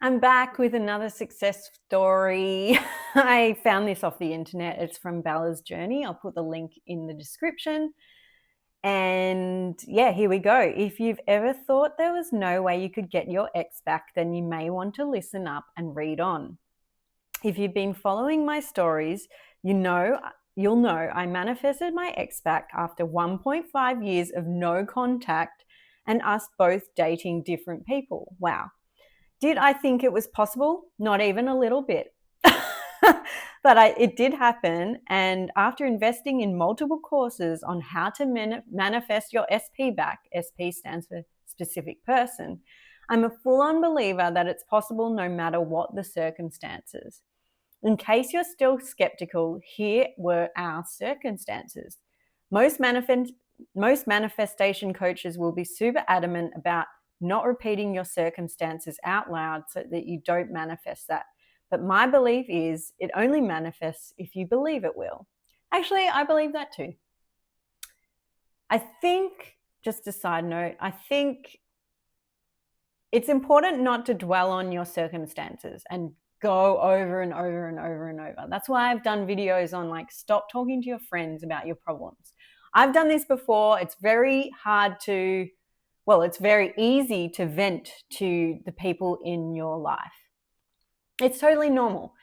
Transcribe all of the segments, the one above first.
I'm back with another success story. I found this off the internet. It's from Bella's Journey. I'll put the link in the description. And yeah, here we go. If you've ever thought there was no way you could get your ex back, then you may want to listen up and read on. If you've been following my stories, you'll know I manifested my ex back after 1.5 years of no contact and us both dating different people. Wow. Did I think it was possible? Not even a little bit. But it did happen. And after investing in multiple courses on how to manifest your SP back, SP stands for specific person, I'm a full-on believer that it's possible no matter what the circumstances. In case you're still skeptical, here were our circumstances. Most manifestation coaches will be super adamant about not repeating your circumstances out loud so that you don't manifest that. But my belief is it only manifests if you believe it will. Actually, I believe that too. I think, just a side note, I think it's important not to dwell on your circumstances and go over and over and over and over. That's why I've done videos on stop talking to your friends about your problems. I've done this before. It's very it's very easy to vent to the people in your life. It's totally normal.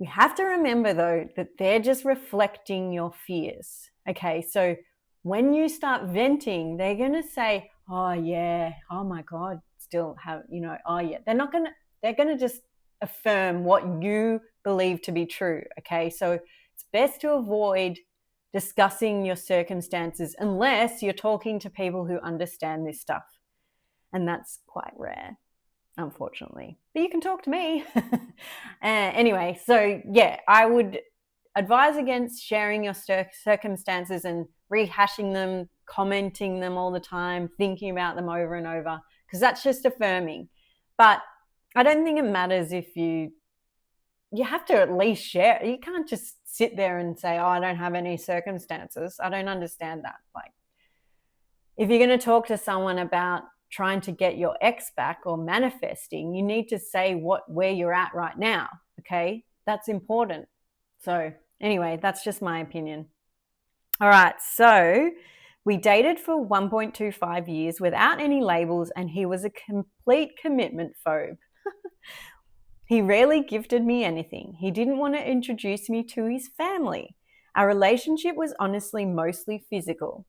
We have to remember though that they're just reflecting your fears. Okay, so when you start venting, they're going to say, oh yeah, oh my God, still have, oh yeah. They're going to just affirm what you believe to be true. Okay, so it's best to avoid discussing your circumstances unless you're talking to people who understand this stuff. And that's quite rare, unfortunately. But you can talk to me. Anyway, so yeah, I would advise against sharing your circumstances and rehashing them, commenting them all the time, thinking about them over and over, because that's just affirming. But I don't think it matters if you have to at least share. You can't just sit there and say, oh, I don't have any circumstances. I don't understand that. If you're going to talk to someone about trying to get your ex back or manifesting, you need to say where you're at right now. Okay, that's important. So anyway, that's just my opinion. All right, so we dated for 1.25 years without any labels, and he was a complete commitment phobe. He rarely gifted me anything. He didn't want to introduce me to his family. Our relationship was honestly mostly physical.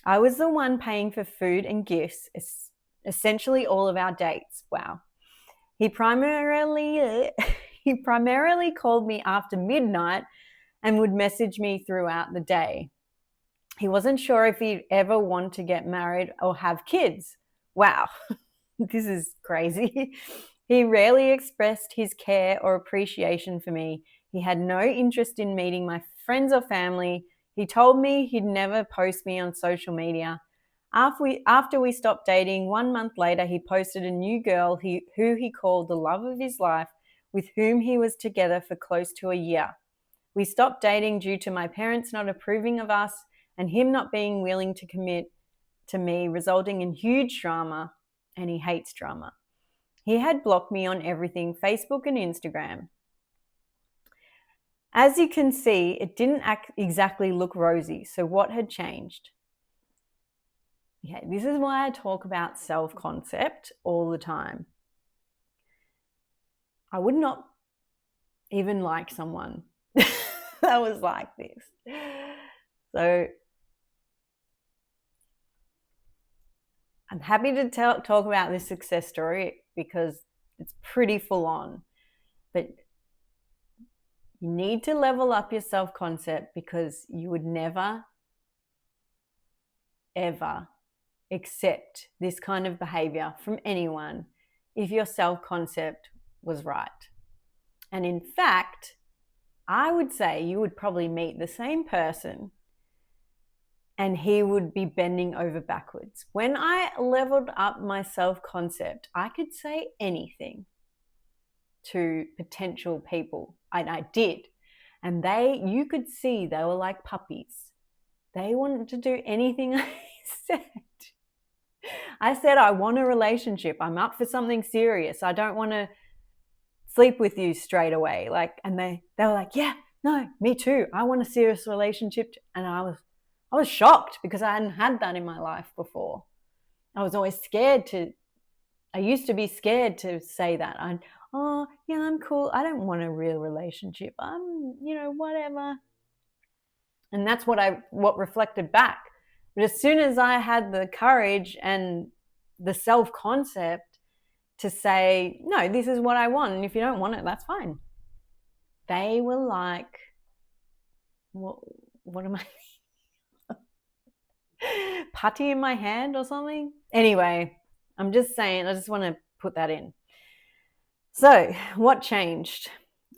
I was the one paying for food and gifts, essentially all of our dates. Wow. He primarily called me after midnight and would message me throughout the day. He wasn't sure if he'd ever want to get married or have kids. Wow. This is crazy. He rarely expressed his care or appreciation for me. He had no interest in meeting my friends or family. He told me he'd never post me on social media. After we stopped dating, 1 month later, he posted a new girl who he called the love of his life, with whom he was together for close to a year. We stopped dating due to my parents not approving of us and him not being willing to commit to me, resulting in huge drama, and he hates drama. He had blocked me on everything, Facebook and Instagram. As you can see, it didn't exactly look rosy, so what had changed? Okay, this is why I talk about self-concept all the time. I would not even like someone that was like this. So I'm happy to talk about this success story because it's pretty full on. But you need to level up your self-concept because you would never, ever accept this kind of behavior from anyone if your self-concept was right. And in fact, I would say you would probably meet the same person and he would be bending over backwards. When I leveled up my self-concept, I could say anything to potential people, and I did. And you could see they were like puppies. They wanted to do anything I said. I said, I want a relationship. I'm up for something serious. I don't want to sleep with you straight away. Like, and they were like, yeah, no, me too. I want a serious relationship. And I was shocked because I hadn't had that in my life before. I was always I used to be scared to say that. Oh, yeah, I'm cool. I don't want a real relationship. I'm, whatever. And that's what reflected back. But as soon as I had the courage and the self-concept to say, no, this is what I want, and if you don't want it, that's fine. They were like, what am I? Putty in my hand or something? Anyway, I'm just saying, I just want to put that in. So, what changed?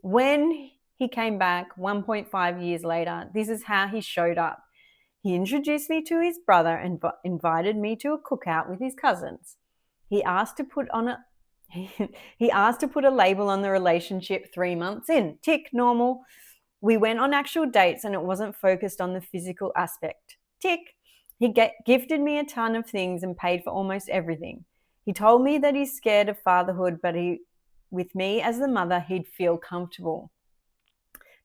When he came back 1.5 years later, this is how he showed up. He introduced me to his brother and invited me to a cookout with his cousins. He asked to put a label on the relationship 3 months in. Tick, normal. We went on actual dates and it wasn't focused on the physical aspect. Tick. He gifted me a ton of things and paid for almost everything. He told me that he's scared of fatherhood, but with me as the mother, he'd feel comfortable.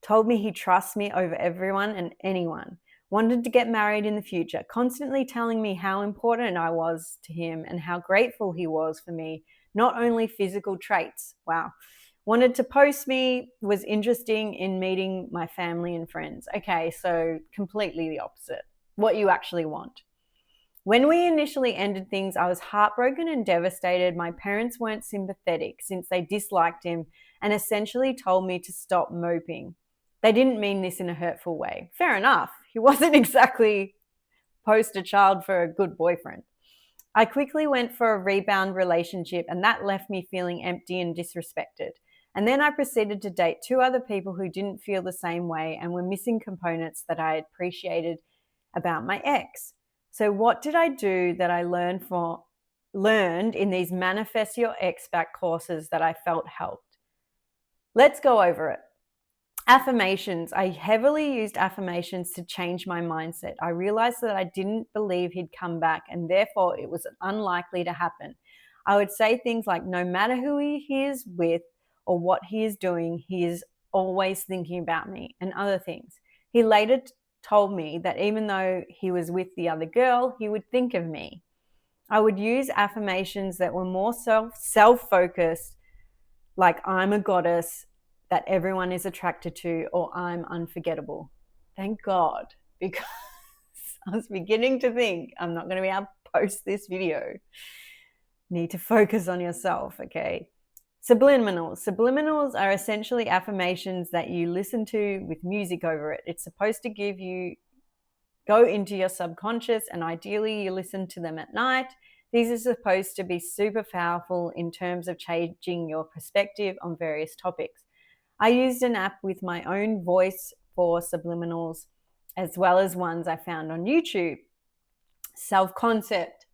Told me he trusts me over everyone and anyone. Wanted to get married in the future, constantly telling me how important I was to him and how grateful he was for me, not only physical traits. Wow. Wanted to post me, was interesting in meeting my family and friends. Okay, so completely the opposite. What you actually want. When we initially ended things, I was heartbroken and devastated. My parents weren't sympathetic since they disliked him and essentially told me to stop moping. They didn't mean this in a hurtful way. Fair enough. He wasn't exactly poster child for a good boyfriend. I quickly went for a rebound relationship and that left me feeling empty and disrespected. And then I proceeded to date 2 other people who didn't feel the same way and were missing components that I appreciated about my ex. So what did I do that I learned in these Manifest Your Ex Back courses that I felt helped? Let's go over it. Affirmations. I heavily used affirmations to change my mindset. I realized that I didn't believe he'd come back and therefore it was unlikely to happen. I would say things like, no matter who he is with or what he is doing, he is always thinking about me, and other things. He later told me that even though he was with the other girl, he would think of me. I would use affirmations that were more self-focused, like I'm a goddess that everyone is attracted to, or I'm unforgettable. Thank God, because I was beginning to think I'm not going to be able to post this video. Need to focus on yourself, okay? Subliminals. Subliminals are essentially affirmations that you listen to with music over it. It's supposed to go into your subconscious, and ideally you listen to them at night. These are supposed to be super powerful in terms of changing your perspective on various topics. I used an app with my own voice for subliminals, as well as ones I found on YouTube. Self-concept.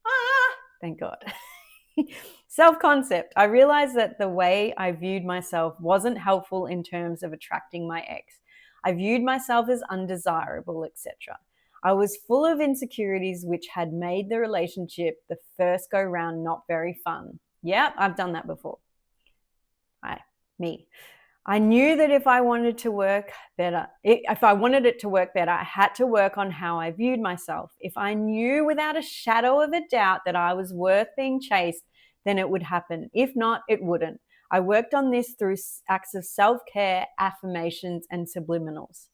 Thank God. Self-concept. I realized that the way I viewed myself wasn't helpful in terms of attracting my ex. I viewed myself as undesirable, etc. I was full of insecurities, which had made the relationship the first go round not very fun. Yeah, I've done that before. Me. I knew that if I wanted it to work better, I had to work on how I viewed myself. If I knew without a shadow of a doubt that I was worth being chased, then it would happen. If not, it wouldn't. I worked on this through acts of self-care, affirmations, and subliminals.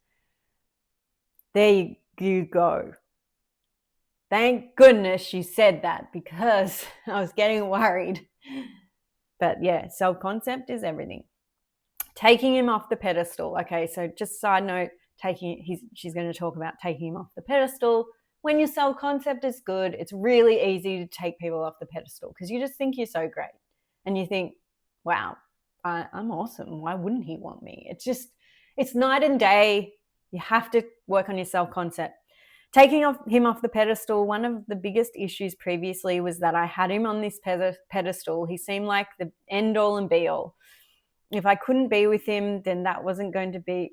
There you go. Thank goodness she said that, because I was getting worried. But yeah, self-concept is everything. Taking him off the pedestal. Okay, so just side note, she's going to talk about taking him off the pedestal. When your self-concept is good, it's really easy to take people off the pedestal because you just think you're so great. And you think, wow, I'm awesome. Why wouldn't he want me? It's night and day. You have to work on your self-concept. Taking him off the pedestal, one of the biggest issues previously was that I had him on this pedestal. He seemed like the end-all and be-all. If I couldn't be with him, then there wasn't going to be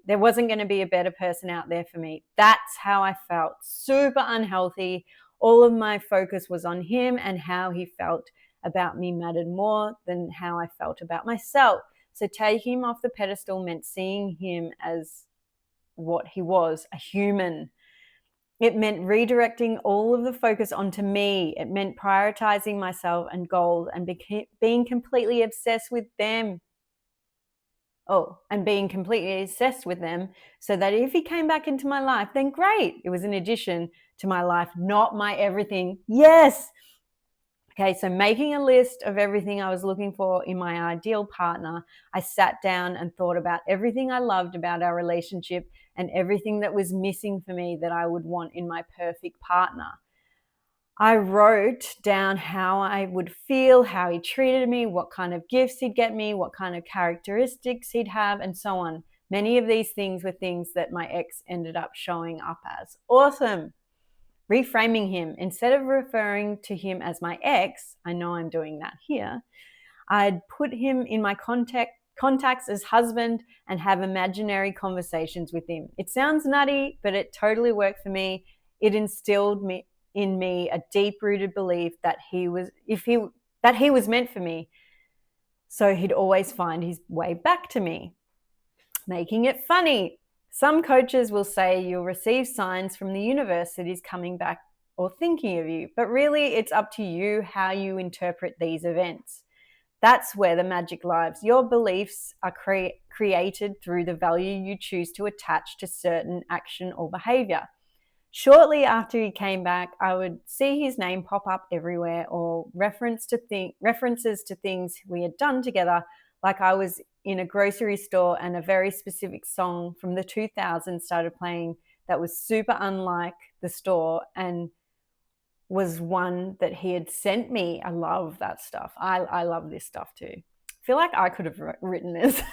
a better person out there for me. That's how I felt. Super unhealthy. All of my focus was on him, and how he felt about me mattered more than how I felt about myself. So taking him off the pedestal meant seeing him as what he was, a human. It meant redirecting all of the focus onto me. It meant prioritizing myself and goals and being completely obsessed with them. And being completely obsessed with them, so that if he came back into my life, then great. It was an addition to my life, not my everything. Yes. Okay, so making a list of everything I was looking for in my ideal partner, I sat down and thought about everything I loved about our relationship and everything that was missing for me that I would want in my perfect partner. I wrote down how I would feel, how he treated me, what kind of gifts he'd get me, what kind of characteristics he'd have, and so on. Many of these things were things that my ex ended up showing up as. Awesome. Reframing him. Instead of referring to him as my ex, I know I'm doing that here, I'd put him in my contacts as husband and have imaginary conversations with him. It sounds nutty, but it totally worked for me. It instilled in me a deep-rooted belief that he was meant for me, so he'd always find his way back to me. Making it funny. Some coaches will say you'll receive signs from the universe that he's coming back or thinking of you, but really it's up to you how you interpret these events. That's where the magic lies. Your beliefs are created through the value you choose to attach to certain action or behavior. Shortly after he came back, I would see his name pop up everywhere, or references to things we had done together, like I was in a grocery store and a very specific song from the 2000s started playing that was super unlike the store and was one that he had sent me. I love that stuff. I love this stuff too. I feel like I could have written this.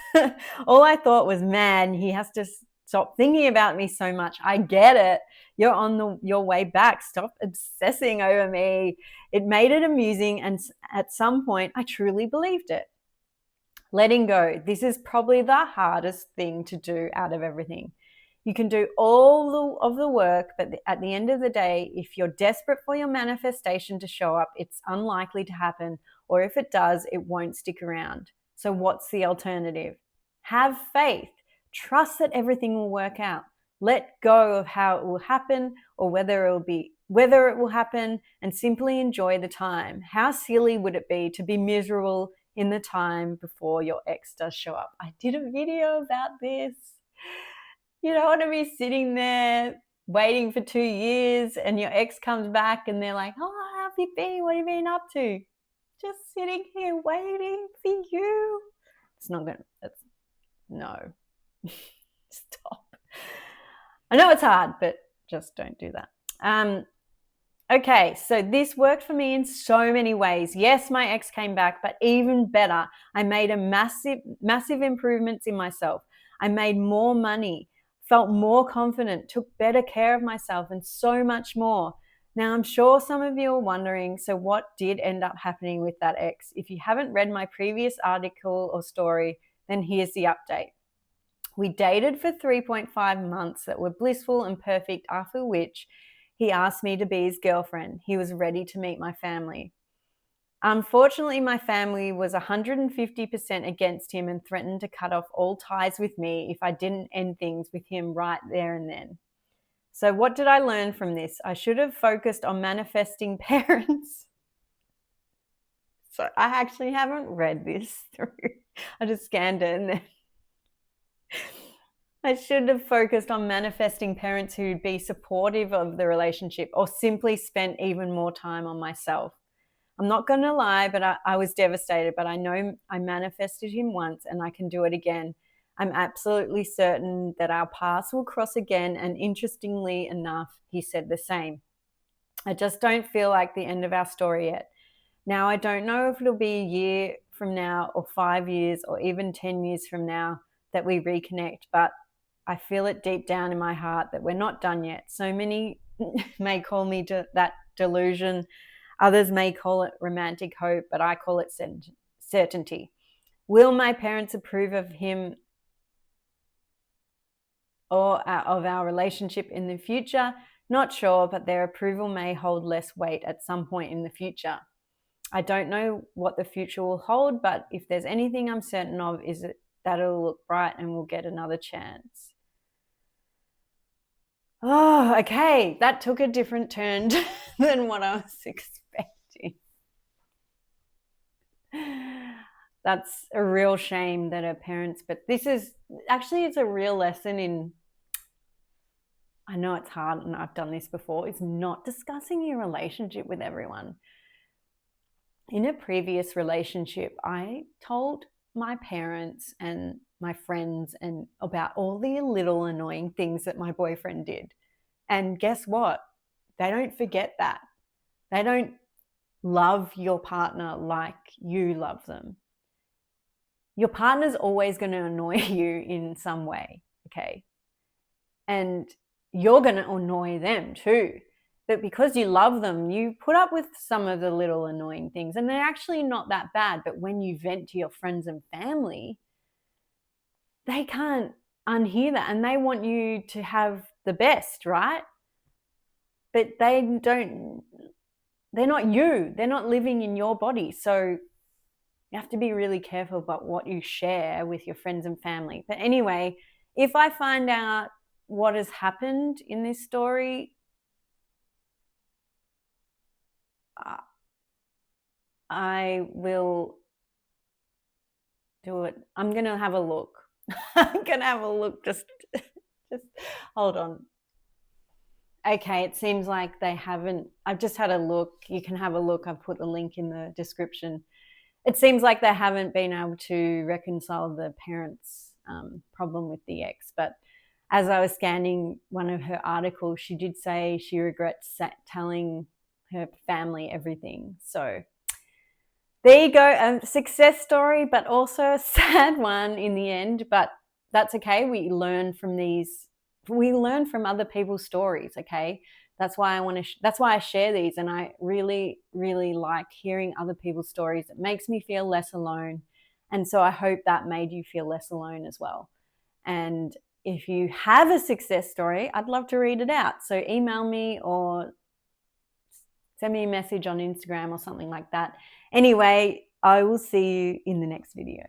All I thought was, man, he has to stop thinking about me so much. I get it. You're on your way back. Stop obsessing over me. It made it amusing, and at some point, I truly believed it. Letting go. This is probably the hardest thing to do out of everything. You can do all of the work, but at the end of the day, if you're desperate for your manifestation to show up, it's unlikely to happen, or if it does, it won't stick around. So what's the alternative? Have faith. Trust that everything will work out. Let go of how it will happen or whether it will happen, and simply enjoy the time. How silly would it be to be miserable in the time before your ex does show up? I did a video about this. You don't want to be sitting there waiting for 2 years and your ex comes back and they're like, oh, how have you been? What have you been up to? Just sitting here waiting for you. It's not going to, no. Stop. I know it's hard, but just don't do that. Okay, so this worked for me in so many ways. Yes, my ex came back, but even better, I made a massive improvements in myself. I made more money, felt more confident, took better care of myself, and so much more. Now, I'm sure some of you are wondering, so what did end up happening with that ex? If you haven't read my previous article or story, then here's the update. We dated for 3.5 months that were blissful and perfect, after which he asked me to be his girlfriend. He was ready to meet my family. Unfortunately, my family was 150% against him and threatened to cut off all ties with me if I didn't end things with him right there and then. So what did I learn from this? I should have focused on manifesting parents. So I actually haven't read this through. I just scanned it and then I should have focused on manifesting parents who'd be supportive of the relationship, or simply spent even more time on myself. I'm not going to lie, but I was devastated, but I know I manifested him once and I can do it again. I'm absolutely certain that our paths will cross again, and interestingly enough, he said the same. I just don't feel like the end of our story yet. Now, I don't know if it'll be a year from now or 5 years or even 10 years from now that we reconnect, but I feel it deep down in my heart that we're not done yet. So many may call me that delusion. Others may call it romantic hope, but I call it certainty. Will my parents approve of him or of our relationship in the future? Not sure, but their approval may hold less weight at some point in the future. I don't know what the future will hold, but if there's anything I'm certain of is that it'll look bright and we'll get another chance. Oh, okay. That took a different turn than what I was expecting. That's a real shame that her parents, but this is actually, it's a real lesson in, I know it's hard and I've done this before, is not discussing your relationship with everyone. In a previous relationship, I told my parents and my friends and about all the little annoying things that my boyfriend did. And guess what? They don't forget that. They don't love your partner like you love them. Your partner's always going to annoy you in some way, okay? And you're going to annoy them too. But because you love them, you put up with some of the little annoying things, and they're actually not that bad. But when you vent to your friends and family, they can't unhear that, and they want you to have the best, right? But they're not you. They're not living in your body. So you have to be really careful about what you share with your friends and family. But anyway, if I find out what has happened in this story, I will do it. I'm going to have a look. I'm going to have a look. Just hold on. Okay, it seems like they haven't. I've just had a look. You can have a look. I've put the link in the description. It seems like they haven't been able to reconcile the parents' problem with the ex. But as I was scanning one of her articles, she did say she regrets telling her family everything. So there you go, a success story, but also a sad one in the end. But that's okay. We learn from other people's stories. Okay, that's why that's why I share these, and I really, really like hearing other people's stories. It makes me feel less alone, and so I hope that made you feel less alone as well. And if you have a success story, I'd love to read it out. So email me or send me a message on Instagram or something like that. Anyway, I will see you in the next video.